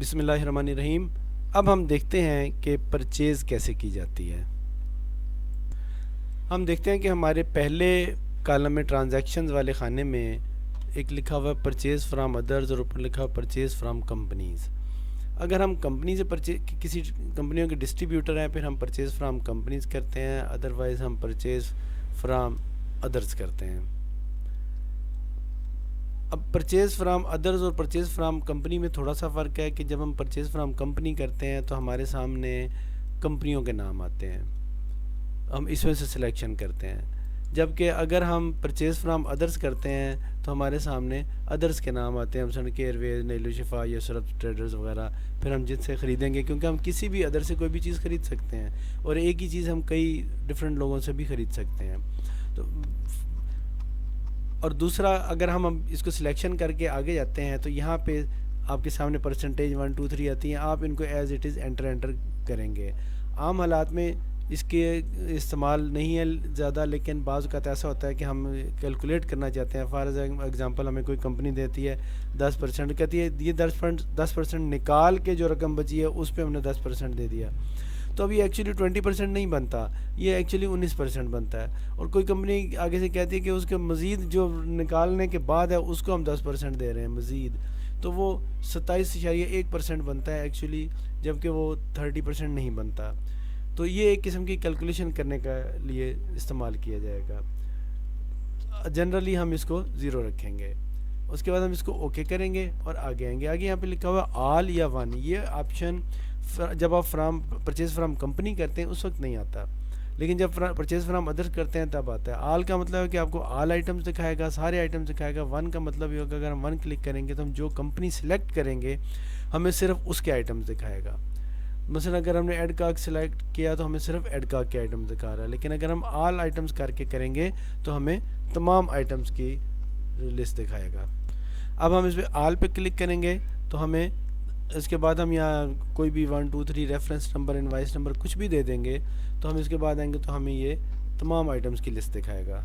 بسم اللہ الرحمن الرحیم۔ اب ہم دیکھتے ہیں کہ پرچیز کیسے کی جاتی ہے۔ ہم دیکھتے ہیں کہ ہمارے پہلے کالم میں ٹرانزیکشنز والے خانے میں ایک لکھا ہوا ہے پرچیز فرام ادرز اور اوپر لکھا ہوا پرچیز فرام کمپنیز۔ اگر ہم کمپنی سے کسی کمپنیوں کے ڈسٹریبیوٹر ہیں پھر ہم پرچیز فرام کمپنیز کرتے ہیں، ادروائز ہم پرچیز فرام ادرز کرتے ہیں۔ اب پرچیز فرام ادرز اور پرچیز فرام کمپنی میں تھوڑا سا فرق ہے کہ جب ہم پرچیز فرام کمپنی کرتے ہیں تو ہمارے سامنے کمپنیوں کے نام آتے ہیں، ہم اس میں سے سلیکشن کرتے ہیں، جبکہ اگر ہم پرچیز فرام ادرز کرتے ہیں تو ہمارے سامنے ادرز کے نام آتے ہیں، مثلا کہ ایئر ویز، نیلو شفا، یسرت ٹریڈرز وغیرہ، پھر ہم جن سے خریدیں گے کیونکہ ہم کسی بھی ادر سے کوئی بھی چیز خرید سکتے ہیں اور ایک ہی چیز ہم کئی ڈفرینٹ لوگوں سے بھی خرید سکتے ہیں۔ تو اور دوسرا اگر ہم اس کو سلیکشن کر کے آگے جاتے ہیں تو یہاں پہ آپ کے سامنے پرسنٹیج 1 2 3 آتی ہیں، آپ ان کو ایز اٹ از انٹر کریں گے۔ عام حالات میں اس کے استعمال نہیں ہے زیادہ، لیکن بعض اوقات ایسا ہوتا ہے کہ ہم کیلکولیٹ کرنا چاہتے ہیں۔ فار ایگزامپل ہمیں کوئی کمپنی دیتی ہے 10%، کہتی ہے یہ 10% نکال کے جو رقم بچی ہے اس پہ ہم نے 10% دے دیا، تو اب یہ ایکچولی 20% نہیں بنتا، یہ ایکچولی 19% بنتا ہے۔ اور کوئی کمپنی آگے سے کہتی ہے کہ اس کے مزید جو نکالنے کے بعد ہے اس کو ہم 10% دے رہے ہیں مزید، تو وہ 27.1% بنتا ہے ایکچولی، جبکہ وہ 30% نہیں بنتا۔ تو یہ ایک قسم کی کیلکولیشن کرنے کا لیے استعمال کیا جائے گا۔ جنرلی ہم اس کو 0 رکھیں گے، اس کے بعد ہم اس کو اوکے کریں گے اور آگے آئیں گے۔ آگے یہاں پہ لکھا ہوا آل یا ون، یہ آپشن جب آپ پرچیز فرام کمپنی کرتے ہیں اس وقت نہیں آتا، لیکن جب پرچیز فرام ادر کرتے ہیں تب آتا ہے۔ آل کا مطلب ہے کہ آپ کو آل آئٹمز دکھائے گا، سارے آئٹمز دکھائے گا۔ ون کا مطلب یہ ہوگا اگر ہم ون کلک کریں گے تو ہم جو کمپنی سلیکٹ کریں گے ہمیں صرف اس کے آئٹمز دکھائے گا۔ مثلا اگر ہم نے ایڈ کاک سلیکٹ کیا تو ہمیں صرف ایڈ کاک کے آئٹمز دکھا رہا ہے، لیکن اگر ہم آل آئٹمز کر کے کریں گے تو ہمیں تمام آئٹمز کی لسٹ دکھائے گا۔ اب ہم اس پہ آل پہ کلک کریں گے تو ہمیں اس کے بعد ہم یہاں کوئی بھی 1 2 3 ریفرنس نمبر، انوائس نمبر کچھ بھی دے دیں گے تو ہم اس کے بعد آئیں گے تو ہمیں یہ تمام آئٹمز کی لسٹ دکھائے گا۔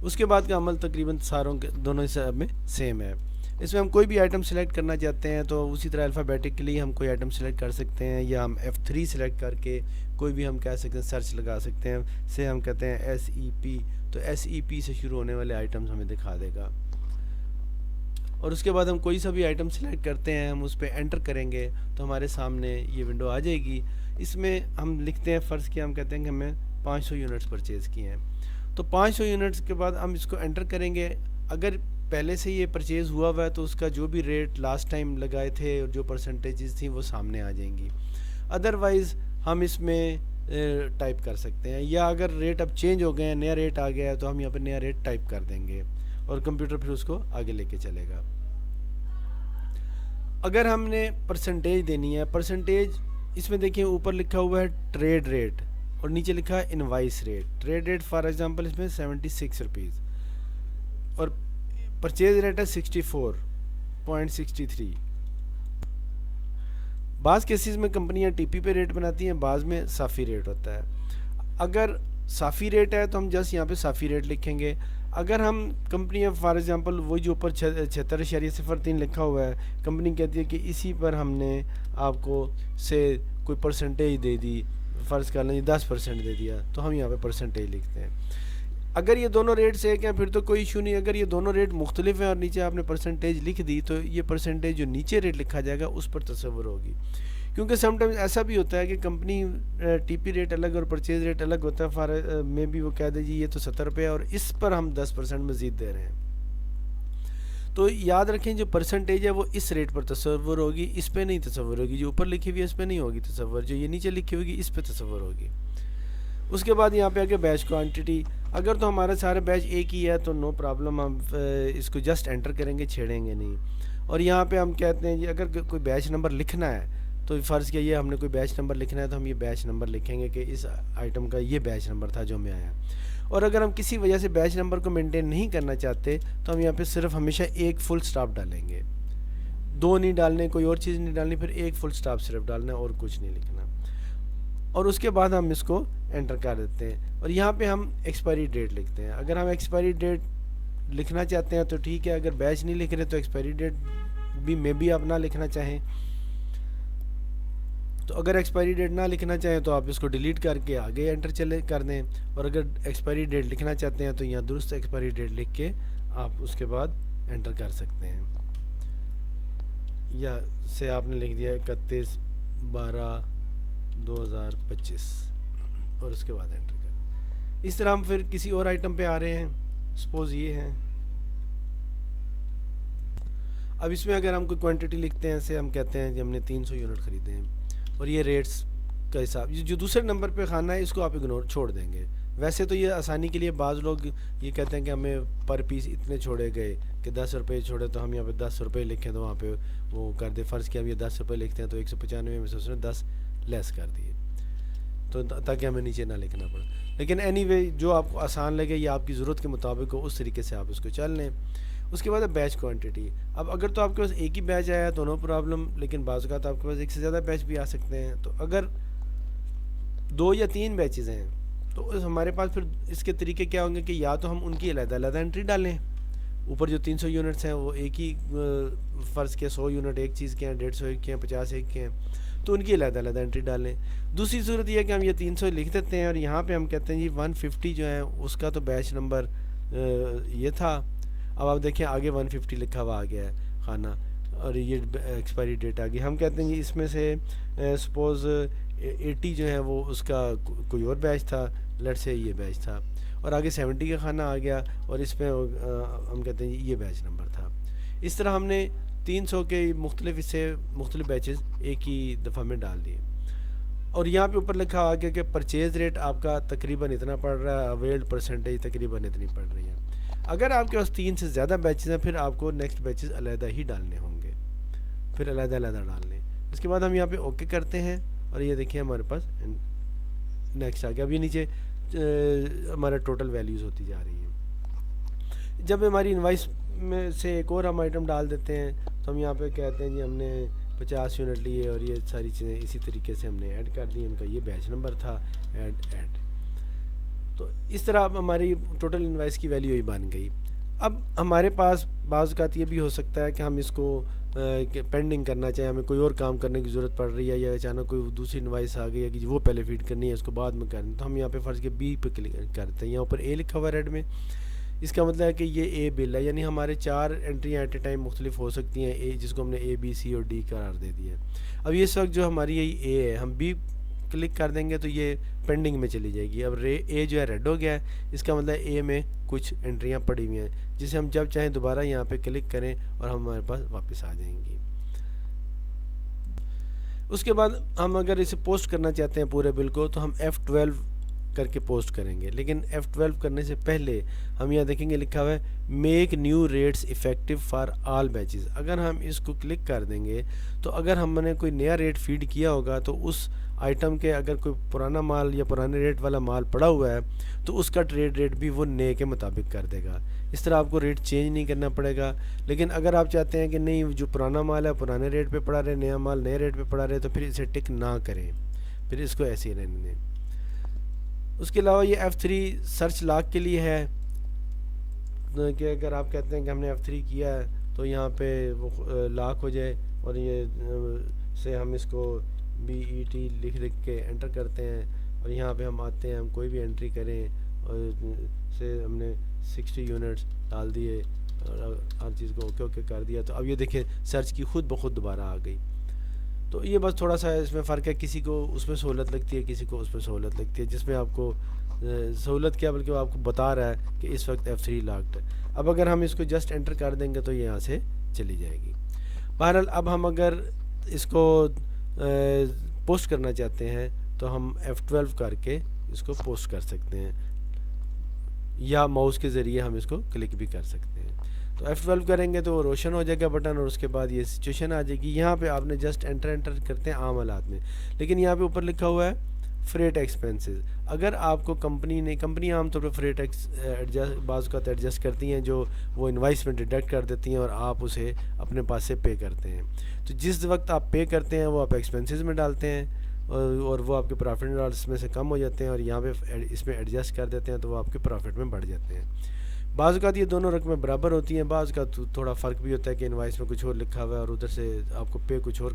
اس کے بعد کا عمل تقریباً ساروں کے دونوں حساب میں سیم ہے۔ اس میں ہم کوئی بھی آئٹم سلیکٹ کرنا چاہتے ہیں تو اسی طرح الفابیٹکلی ہم کوئی آئٹم سلیکٹ کر سکتے ہیں، یا ہم F3 سلیکٹ کر کے کوئی بھی ہم کہہ سکتے ہیں سرچ لگا سکتے ہیں، سے ہم کہتے ہیں SEP، تو SEP سے شروع ہونے والے آئٹمز ہمیں دکھا دے گا۔ اور اس کے بعد ہم کوئی سا بھی آئٹم سلیکٹ کرتے ہیں، ہم اس پہ انٹر کریں گے تو ہمارے سامنے یہ ونڈو آ جائے گی۔ اس میں ہم لکھتے ہیں، فرض کیا ہم کہتے ہیں کہ ہمیں 500 یونٹس پرچیز کیے ہیں، تو 500 یونٹس کے بعد ہم اس کو انٹر کریں گے۔ اگر پہلے سے یہ پرچیز ہوا ہوا ہے تو اس کا جو بھی ریٹ لاسٹ ٹائم لگائے تھے اور جو پرسنٹیجز تھیں وہ سامنے آ جائیں گی۔ ادروائز ہم اس میں ٹائپ کر سکتے ہیں، یا اگر ریٹ اب چینج ہو گئے ہیں، نیا ریٹ آ گیا ہے تو ہم یہاں پہ نیا ریٹ ٹائپ کر دیں گے اور کمپیوٹر پھر اس کو آگے لے کے چلے گا۔ اگر ہم نے پرسنٹیج دینی ہے، پرسنٹیج اس میں دیکھیں اوپر لکھا ہوا ہے ٹریڈ ریٹ اور نیچے لکھا ہے invoice rate. Trade rate for example اس میں 76 روپیز اور پرچیز ریٹ ہے 64.63۔ بعض کیسز میں کمپنیاں ٹی پی پہ ریٹ بناتی ہیں، بعض میں صافی ریٹ ہوتا ہے۔ اگر صافی ریٹ ہے تو ہم جسٹ یہاں پہ صافی ریٹ لکھیں گے۔ اگر ہم کمپنی فار ایگزامپل وہی جو اوپر 76.03 لکھا ہوا ہے، کمپنی کہتی ہے کہ اسی پر ہم نے آپ کو سے کوئی پرسنٹیج دے دی، فرض کر لیں 10% دے دیا، تو ہم یہاں پہ پرسنٹیج لکھتے ہیں۔ اگر یہ دونوں ریٹ سے ایک ہیں پھر تو کوئی ایشو نہیں۔ اگر یہ دونوں ریٹ مختلف ہیں اور نیچے آپ نے پرسنٹیج لکھ دی تو یہ پرسنٹیج جو نیچے ریٹ لکھا جائے گا اس پر تصور ہوگی، کیونکہ سم ٹائمز ایسا بھی ہوتا ہے کہ کمپنی ٹی پی ریٹ الگ اور پرچیز ریٹ الگ ہوتا ہے۔ میں بھی وہ کہہ دے جی یہ تو 70 روپے ہے اور اس پر ہم 10% مزید دے رہے ہیں، تو یاد رکھیں جو پرسنٹیج ہے وہ اس ریٹ پر تصور ہوگی، اس پہ نہیں تصور ہوگی۔ جو اوپر لکھی ہوئی ہے اس پہ نہیں ہوگی تصور، جو یہ نیچے لکھی ہوگی اس پہ تصور ہوگی۔ اس کے بعد یہاں پہ آگے بیچ کوانٹٹی، اگر تو ہمارے سارے بیچ ایک ہی ہے تو نو پرابلم، ہم اس کو جسٹ انٹر کریں گے، چھیڑیں گے نہیں۔ اور یہاں پہ ہم کہتے ہیں اگر کوئی بیچ نمبر لکھنا ہے تو فرض کیا یہ ہم نے کوئی بیچ نمبر لکھنا ہے تو ہم یہ بیچ نمبر لکھیں گے کہ اس آئٹم کا یہ بیچ نمبر تھا جو ہمیں آیا۔ اور اگر ہم کسی وجہ سے بیچ نمبر کو مینٹین نہیں کرنا چاہتے تو ہم یہاں پہ صرف ہمیشہ ایک فل سٹاپ ڈالیں گے، 2 نہیں ڈالنے، کوئی اور چیز نہیں ڈالنی، پھر ایک فل سٹاپ صرف ڈالنا ہے اور کچھ نہیں لکھنا۔ اور اس کے بعد ہم اس کو انٹر کر دیتے ہیں اور یہاں پہ ہم ایکسپائری ڈیٹ لکھتے ہیں۔ اگر ہم ایکسپائری ڈیٹ لکھنا چاہتے ہیں تو ٹھیک ہے، اگر بیچ نہیں لکھ رہے تو ایکسپائری ڈیٹ بھی آپ نہ لکھنا چاہیں تو اگر ایکسپائری ڈیٹ نہ لکھنا چاہیں تو آپ اس کو ڈیلیٹ کر کے آگے انٹر چلے کر دیں، اور اگر ایکسپائری ڈیٹ لکھنا چاہتے ہیں تو یہاں درست ایکسپائری ڈیٹ لکھ کے آپ اس کے بعد انٹر کر سکتے ہیں، یا سے آپ نے لکھ دیا 31/12/2025 اور اس کے بعد انٹر کر. اس طرح ہم پھر کسی اور آئٹم پہ آ رہے ہیں. سپوز یہ ہیں، اب اس میں اگر ہم کوئی کوانٹٹی لکھتے ہیں، سے ہم کہتے ہیں کہ ہم نے 300 یونٹ خریدے ہیں، اور یہ ریٹس کا حساب، یہ جو دوسرے نمبر پہ خانہ ہے اس کو آپ اگنور چھوڑ دیں گے. ویسے تو یہ آسانی کے لیے بعض لوگ یہ کہتے ہیں کہ ہمیں پر پیس اتنے چھوڑے گئے کہ 10 روپے چھوڑے تو ہم یہاں پہ 10 روپے لکھیں تو وہاں پہ وہ کر دے. فرض کیا ہم یہ 10 روپے لکھتے ہیں تو 195 میں سے اس نے 10 لیس کر دیے، تو تاکہ ہمیں نیچے نہ لکھنا پڑے. لیکن اینی وے جو آپ کو آسان لگے یا آپ کی ضرورت کے مطابق ہو اس طریقے سے آپ اس کو چل لیں. اس کے بعد بیچ کوانٹٹی. اب اگر تو آپ کے پاس ایک ہی بیچ آیا تو نو پرابلم، لیکن بعض اوقات آپ کے پاس ایک سے زیادہ بیچ بھی آ سکتے ہیں. تو اگر 2 یا 3 بیچز ہیں تو ہمارے پاس پھر اس کے طریقے کیا ہوں گے کہ یا تو ہم ان کی علیحدہ علیحدہ انٹری ڈالیں. اوپر جو 300 یونٹس ہیں وہ ایک ہی فرض کے 100 یونٹ ایک چیز کے ہیں، 150 ایک کے ہیں، 50 ایک کے ہیں، تو ان کی علیحدہ علیحدہ انٹری ڈالیں. دوسری صورت یہ ہے کہ ہم یہ 300 لکھ دیتے ہیں اور یہاں پہ ہم کہتے ہیں جی 150 جو ہیں اس کا تو بیچ نمبر یہ تھا. اب آپ دیکھیں آگے 150 لکھا ہوا آ گیا ہے خانہ، اور یہ ایکسپائری ڈیٹ آ گئی. ہم کہتے ہیں جی اس میں سے سپوز 80 جو ہے وہ اس کا کوئی اور بیچ تھا، لیٹ سے یہ بیچ تھا، اور آگے 70 کا خانہ آ گیا اور اس میں ہم کہتے ہیں جی یہ بیچ نمبر تھا. اس طرح ہم نے 300 کے مختلف حصے مختلف بیچز ایک ہی دفعہ میں ڈال دیے. اور یہاں پہ اوپر لکھا آ گیا کہ پرچیز ریٹ آپ کا تقریباً اتنا پڑ رہا ہے، اویلڈ پرسنٹیج تقریباً اتنی پڑ رہی ہے. اگر آپ کے پاس 3 سے زیادہ بیچز ہیں پھر آپ کو نیکسٹ بیچز علیحدہ ہی ڈالنے ہوں گے، پھر علیحدہ علیحدہ ڈال لیں. اس کے بعد ہم یہاں پہ اوکے کرتے ہیں اور یہ دیکھیں ہمارے پاس نیکسٹ آ گیا. اب یہ نیچے ہمارا ٹوٹل ویلیوز ہوتی جا رہی ہیں. جب ہماری انوائس میں سے ایک اور ہم آئٹم ڈال دیتے ہیں تو ہم یہاں پہ کہتے ہیں جی ہم نے 50 یونٹ لیے اور یہ ساری چیزیں اسی طریقے سے ہم نے ایڈ کر دی، ان کا یہ بیچ نمبر تھا، ایڈ. تو اس طرح اب ہماری ٹوٹل انوائس کی ویلیو ہی بن گئی. اب ہمارے پاس بعض اوقات یہ بھی ہو سکتا ہے کہ ہم اس کو پینڈنگ کرنا چاہیں، ہمیں کوئی اور کام کرنے کی ضرورت پڑ رہی ہے یا اچانک کوئی دوسری انوائس آ گئی ہے کہ وہ پہلے فیڈ کرنی ہے اس کو بعد میں کرنی، تو ہم یہاں پہ فرض کے بی پہ کلک کرتے ہیں. یہاں اوپر اے لکھا ہوا ریڈ میں، اس کا مطلب ہے کہ یہ اے بل ہے، یعنی ہمارے 4 انٹریاں ایٹ اے ٹائم مختلف ہو سکتی ہیں اے، جس کو ہم نے اے بی سی اور ڈی قرار دے دیا. اب اس وقت جو ہماری یہی اے ہے، ہم بی کلک کر دیں گے تو یہ پینڈنگ میں چلی جائے گی. اب اے جو ہے ریڈ ہو گیا ہے، اس کا مطلب اے میں کچھ انٹریاں پڑی ہوئی ہیں جسے ہم جب چاہیں دوبارہ یہاں پہ کلک کریں اور ہمارے پاس واپس آ جائیں گی. اس کے بعد ہم اگر اسے پوسٹ کرنا چاہتے ہیں پورے بل کو تو ہم F12 کر کے پوسٹ کریں گے. لیکن F12 کرنے سے پہلے ہم یہاں دیکھیں گے لکھا ہوا ہے make new rates effective for all batches. اگر ہم اس کو کلک کر دیں گے تو اگر ہم نے کوئی نیا ریٹ فیڈ کیا ہوگا تو اس آئٹم کے اگر کوئی پرانا مال یا پرانے ریٹ والا مال پڑا ہوا ہے تو اس کا ٹریڈ ریٹ بھی وہ نئے کے مطابق کر دے گا. اس طرح آپ کو ریٹ چینج نہیں کرنا پڑے گا. لیکن اگر آپ چاہتے ہیں کہ نہیں جو پرانا مال ہے پرانے ریٹ پہ پڑا رہے، نیا مال نئے ریٹ پہ پڑا رہے، تو پھر اسے ٹک نہ کریں، پھر اس کو ایسے ہی رہنے دیں. اس کے علاوہ یہ F3 سرچ لاک کے لیے ہے کہ اگر آپ کہتے ہیں کہ ہم نے F3 کیا ہے تو یہاں پہ وہ لاک ہو جائے، اور یہ سے ہم اس کو BET لکھ کے انٹر کرتے ہیں اور یہاں پہ ہم آتے ہیں، ہم کوئی بھی انٹری کریں اور سے ہم نے 60 یونٹس ڈال دیے اور ہر چیز کو اوکے کر دیا. تو اب یہ دیکھیں سرچ کی خود بخود دوبارہ آ گئی. تو یہ بس تھوڑا سا اس میں فرق ہے، کسی کو اس میں سہولت لگتی ہے، کسی کو اس میں سہولت لگتی ہے. جس میں آپ کو سہولت کیا بلکہ وہ آپ کو بتا رہا ہے کہ اس وقت F3 لاکڈ ہے. اب اگر ہم اس کو جسٹ انٹر کر دیں گے تو یہ یہاں سے چلی جائے گی. بہرحال اب ہم اگر اس کو پوسٹ کرنا چاہتے ہیں تو ہم F12 کر کے اس کو پوسٹ کر سکتے ہیں، یا ماؤس کے ذریعے ہم اس کو کلک بھی کر سکتے ہیں. تو F12 کریں گے تو وہ روشن ہو جائے گا بٹن، اور اس کے بعد یہ سچویشن آ جائے گی. یہاں پہ آپ نے جسٹ انٹر کرتے ہیں عام حالات میں، لیکن یہاں پہ اوپر لکھا ہوا ہے فریٹ ایکسپینسز. اگر آپ کو کمپنی عام طور پہ فریٹ بعض اوقات ایڈجسٹ کرتی ہیں جو وہ انوائس میں ڈیڈکٹ کر دیتی ہیں اور آپ اسے اپنے پاس سے پے کرتے ہیں. تو جس وقت آپ پے کرتے ہیں وہ آپ ایکسپینسز میں ڈالتے ہیں اور وہ آپ کے پروفٹ اینڈ لاس میں سے کم ہو جاتے ہیں، اور یہاں پہ اس میں ایڈجسٹ کر دیتے ہیں تو وہ آپ کے پروفٹ میں بڑھ جاتے ہیں. بعض اوقات یہ دونوں رقمیں برابر ہوتی ہیں، بعض کا تھوڑا فرق بھی ہوتا ہے کہ انوائس میں کچھ اور لکھا ہوا ہے اور ادھر سے آپ کو پے کچھ اور